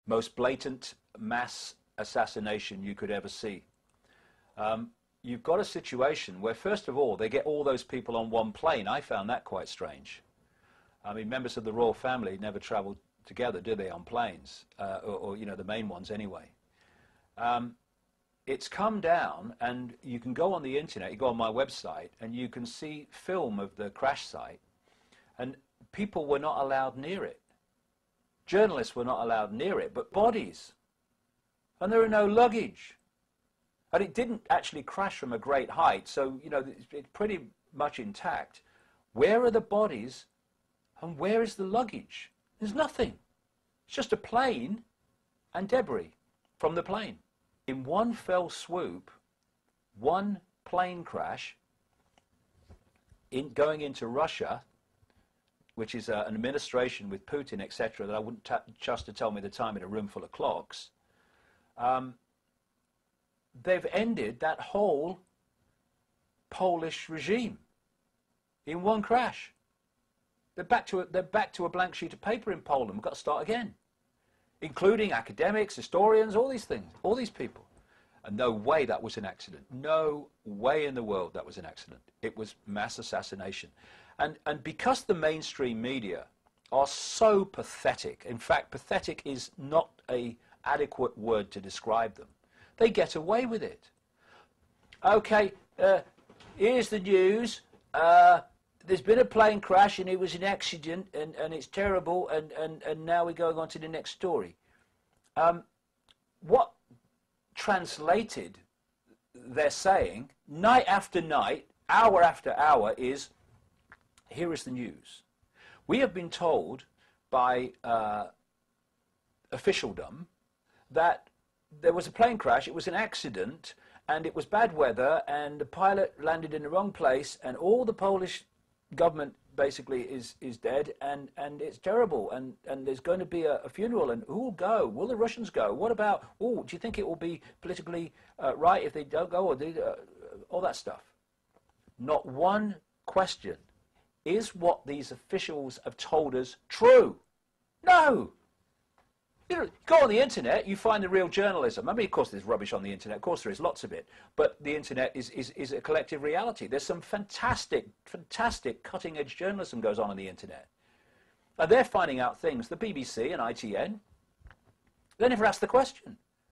most blatant mass assassination you could ever see. You've got a situation where, first of all, they get all those people on one plane. I found that quite strange. I mean, members of the royal family never travel together, do they, on planes? Or, you know, the main ones anyway. It's come down, and you can go on the internet, you go on my website, and you can see film of the crash site, and people were not allowed near it. Journalists were not allowed near it, but bodies. And there are no luggage. And it didn't actually crash from a great height, so, you know, it's pretty much intact. Where are the bodies and where is the luggage? There's nothing. It's just a plane and debris from the plane. In one fell swoop, one plane crash going into Russia, which is an administration with Putin, etc., that I wouldn't trust to tell me the time in a room full of clocks, they've ended that whole Polish regime in one crash. They're back to a blank sheet of paper in Poland. We've got to start again, including academics, historians, all these things, all these people. And no way that was an accident. No way in the world that was an accident. It was mass assassination. And because the mainstream media are so pathetic, in fact, pathetic is not an adequate word to describe them, they get away with it. Okay, here's the news. There's been a plane crash and it was an accident and it's terrible and now we're going on to the next story. What translated they're saying night after night, hour after hour is, here is the news. We have been told by officialdom that there was a plane crash, it was an accident, and it was bad weather, and the pilot landed in the wrong place, and all the Polish government basically is dead, and it's terrible, and there's going to be a funeral, and who will go? Will the Russians go? What about, do you think it will be politically right if they don't go, or all that stuff? Not one question. Is what these officials have told us true? No! You know, go on the internet, you find the real journalism. I mean, of course, there's rubbish on the internet. Of course, there is lots of it. But the internet is a collective reality. There's some fantastic, fantastic cutting-edge journalism goes on the internet. And they're finding out things. The BBC and ITN, they never ask the question.